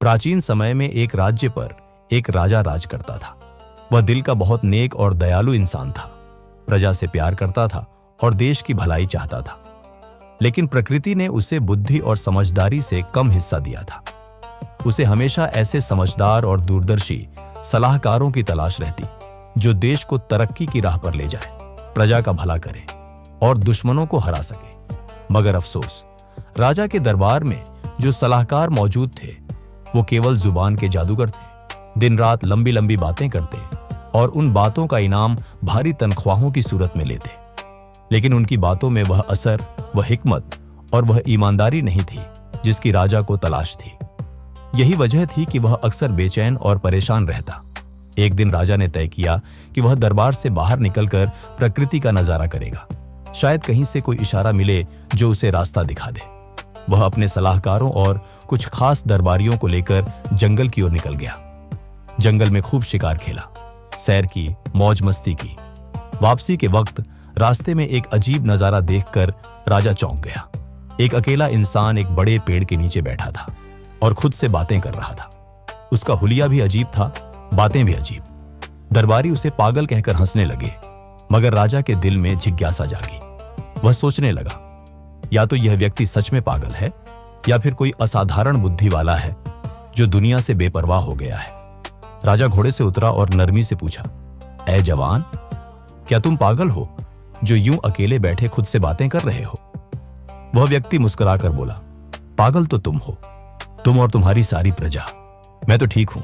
प्राचीन समय में एक राज्य पर एक राजा राज करता था। वह दिल का बहुत नेक और दयालु इंसान था। प्रजा से प्यार करता था और देश की भलाई चाहता था। लेकिन प्रकृति ने उसे बुद्धि और समझदारी से कम हिस्सा दिया था। उसे हमेशा ऐसे समझदार और दूरदर्शी सलाहकारों की तलाश रहती जो देश को तरक्की की राह पर ले जाए, प्रजा का भला करे और दुश्मनों को हरा सके। मगर अफसोस, राजा के दरबार में जो सलाहकार मौजूद थे वो केवल जुबान के जादूगर थे। दिन रात लंबी लंबी बातें करते और उन बातों का इनाम भारी तनख्वाहों की सूरत में लेते। लेकिन उनकी बातों में वह असर, वह हिकमत और वह ईमानदारी नहीं थी जिसकी राजा को तलाश थी। यही वजह थी कि वह अक्सर बेचैन और परेशान रहता। एक दिन राजा ने तय किया कि वह दरबार से बाहर निकलकर प्रकृति का नजारा करेगा। शायद कहीं से कोई इशारा मिले जो उसे रास्ता दिखा दे। वह अपने सलाहकारों और कुछ खास दरबारियों को लेकर जंगल की ओर निकल गया। जंगल में खूब शिकार खेला, सैर की, मौज मस्ती की। वापसी के वक्त रास्ते में एक अजीब नजारा देखकर राजा चौंक गया। एक अकेला इंसान एक बड़े पेड़ के नीचे बैठा था और खुद से बातें कर रहा था। उसका हुलिया भी अजीब था, बातें भी अजीब। दरबारी उसे पागल कहकर हंसने लगे, मगर राजा के दिल में जिज्ञासा जागी। वह सोचने लगा, या तो यह व्यक्ति सच में पागल है या फिर कोई असाधारण बुद्धि वाला है जो दुनिया से बेपरवाह हो गया है। राजा घोड़े से उतरा और नरमी से पूछा, ऐ जवान, क्या तुम पागल हो जो यूं अकेले बैठे खुद से बातें कर रहे हो? वह व्यक्ति मुस्कुराकर बोला, पागल तो तुम हो, तुम और तुम्हारी सारी प्रजा। मैं तो ठीक हूं।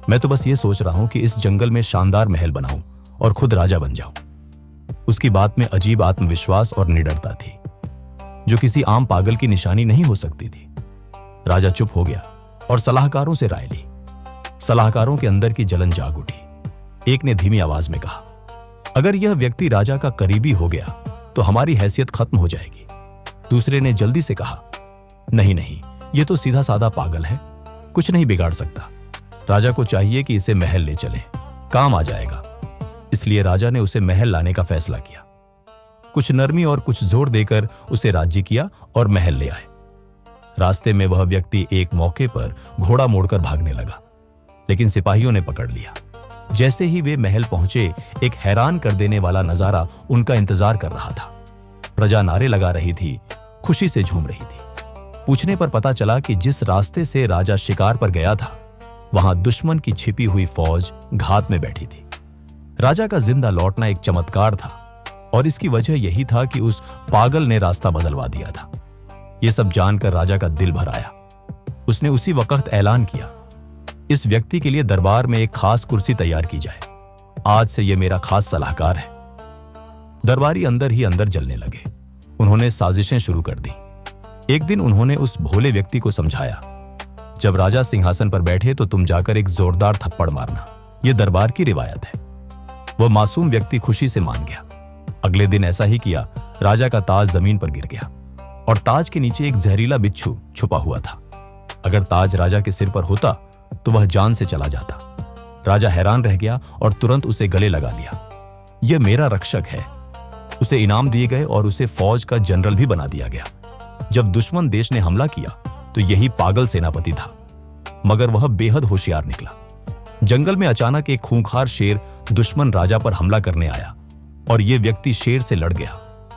मैं तो बस ये सोच रहा हूं कि इस जंगल में शानदार महल बनाऊं और खुद राजा बन जाऊं। उसकी बात में अजीब आत्मविश्वास और निडरता थी जो किसी आम पागल की निशानी नहीं हो सकती थी। राजा चुप हो गया और सलाहकारों से राय ली। सलाहकारों के अंदर की जलन जाग उठी। एक ने धीमी आवाज में कहा, अगर यह व्यक्ति राजा का करीबी हो गया तो हमारी हैसियत खत्म हो जाएगी। दूसरे ने जल्दी से कहा, नहीं नहीं, यह तो सीधा साधा पागल है, कुछ नहीं बिगाड़ सकता। राजा को चाहिए कि इसे महल ले चलें, काम आ जाएगा। इसलिए राजा ने उसे महल लाने का फैसला किया। कुछ नरमी और कुछ जोर देकर उसे राजी किया और महल ले आए। रास्ते में वह व्यक्ति एक मौके पर घोड़ा मोड़कर भागने लगा, लेकिन सिपाहियों ने पकड़ लिया। जैसे ही वे महल पहुंचे, एक हैरान कर देने वाला नजारा उनका इंतजार कर रहा था। प्रजा नारे लगा रही थी, खुशी से झूम रही थी। पूछने पर पता चला कि जिस रास्ते से राजा शिकार पर गया था, वहां दुश्मन की छिपी हुई फौज घात में बैठी थी। राजा का जिंदा लौटना एक चमत्कार था और इसकी वजह यही था कि उस पागल ने रास्ता बदलवा दिया था। यह सब जानकर राजा का दिल भर आया। उसने उसी वक्त ऐलान किया, इस व्यक्ति के लिए दरबार में एक खास कुर्सी तैयार की जाए। आज से यह मेरा खास सलाहकार है। दरबारी अंदर ही अंदर जलने लगे। उन्होंने साजिशें शुरू कर दी। एक दिन उन्होंने उस भोले व्यक्ति को समझाया, जब राजा सिंहासन पर बैठे तो तुम जाकर एक जोरदार थप्पड़ मारना, यह दरबार की रिवायत है। वह मासूम व्यक्ति खुशी से मान गया। अगले दिन ऐसा ही किया। राजा का ताज जमीन पर गिर गया और ताज के नीचे एक जहरीला बिच्छू छुपा हुआ था। अगर ताज राजा के सिर पर होता तो वह जान से चला जाता। राजा हैरान रह गया और तुरंत उसे गले लगा लिया। यह मेरा रक्षक है। उसे इनाम दिए गए और उसे फौज का जनरल भी बना दिया गया। जब दुश्मन देश ने हमला किया तो यही पागल सेनापति था, मगर वह बेहद होशियार निकला। जंगल में अचानक एक खूंखार शेर दुश्मन राजा पर हमला करने आया और यह व्यक्ति शेर से लड़ गया।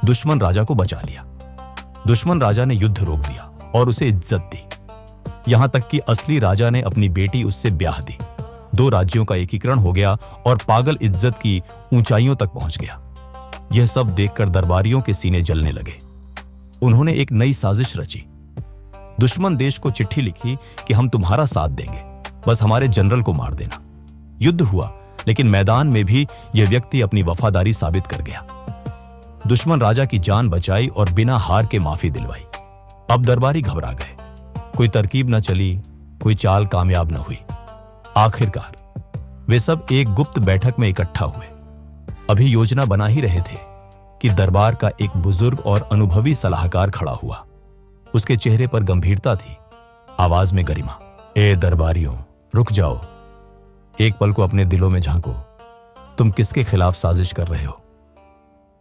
दुश्मन राजा को बचा लिया। दुश्मन राजा ने युद्ध रोक दिया और उसे इज्जत दी। यहां तक कि असली राजा ने अपनी बेटी उससे ब्याह दी। 2 राज्यों का एकीकरण हो गया और पागल इज्जत की ऊंचाइयों तक पहुंच गया। यह सब देखकर दरबारियों के सीने जलने लगे। उन्होंने एक नई साजिश रची। दुश्मन देश को चिट्ठी लिखी कि हम तुम्हारा साथ देंगे, बस हमारे जनरल को मार देना। युद्ध हुआ, लेकिन मैदान में भी यह व्यक्ति अपनी वफादारी साबित कर गया। दुश्मन राजा की जान बचाई और बिना हार के माफी दिलवाई। अब दरबारी घबरा गए। कोई तरकीब न चली, कोई चाल कामयाब न हुई। आखिरकार वे सब एक गुप्त बैठक में इकट्ठा हुए। अभी योजना बना ही रहे थे कि दरबार का एक बुजुर्ग और अनुभवी सलाहकार खड़ा हुआ। उसके चेहरे पर गंभीरता थी, आवाज में गरिमा। ए दरबारियों, रुक जाओ। एक पल को अपने दिलों में झांको। तुम किसके खिलाफ साजिश कर रहे हो?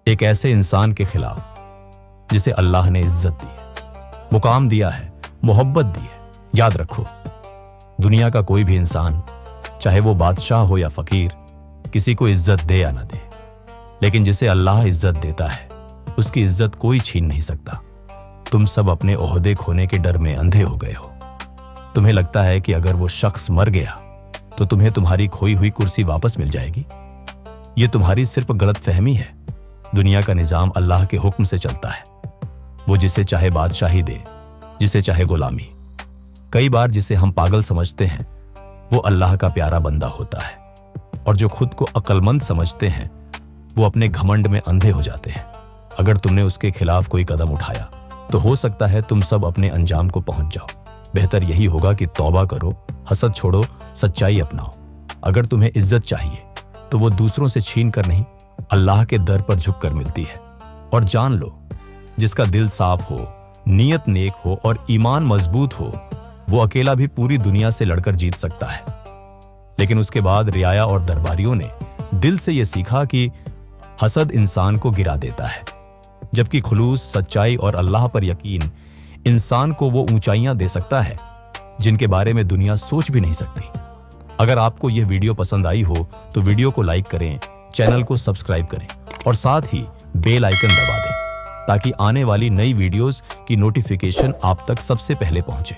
एक ऐसे इंसान के खिलाफ जिसे अल्लाह ने इज्जत दी है, मुकाम दिया है, मोहब्बत दी है। याद रखो, दुनिया का कोई भी इंसान, चाहे वो बादशाह हो या फकीर, किसी को इज्जत दे या ना दे, लेकिन जिसे अल्लाह इज्जत देता है उसकी इज्जत कोई छीन नहीं सकता। तुम सब अपने ओहदे खोने के डर में अंधे हो गए हो। तुम्हें लगता है कि अगर वो शख्स मर गया तो तुम्हें तुम्हारी खोई हुई कुर्सी वापस मिल जाएगी। ये तुम्हारी सिर्फ गलतफहमी है। दुनिया का निजाम अल्लाह के हुक्म से चलता है। वो जिसे चाहे बादशाही दे, जिसे चाहे गुलामी। कई बार जिसे हम पागल समझते हैं वो अल्लाह का प्यारा बंदा होता है, और जो खुद को अक्लमंद समझते हैं वो अपने घमंड में अंधे हो जाते हैं। अगर तुमने उसके खिलाफ कोई कदम उठाया तो हो सकता है तुम सब अपने अंजाम को पहुंच जाओ। बेहतर यही होगा कि तौबा करो, हसद छोड़ो, सच्चाई अपनाओ। अगर तुम्हें इज्जत चाहिए तो वो दूसरों से छीन कर नहीं, अल्लाह के दर पर झुक कर मिलती है। और जान लो, जिसका दिल साफ हो, नीयत नेक हो और ईमान मजबूत हो, वो अकेला भी पूरी दुनिया से लड़कर जीत सकता है। लेकिन उसके बाद रियाया और दरबारियों ने दिल से यह सीखा कि हसद इंसान को गिरा देता है, जबकि खुलूस, सच्चाई और अल्लाह पर यकीन इंसान को वो ऊंचाइयां दे सकता है जिनके बारे में दुनिया सोच भी नहीं सकती। अगर आपको यह वीडियो पसंद आई हो तो वीडियो को लाइक करें, चैनल को सब्सक्राइब करें और साथ ही बेल आइकन दबा दें ताकि आने वाली नई वीडियोस की नोटिफिकेशन आप तक सबसे पहले पहुंचे।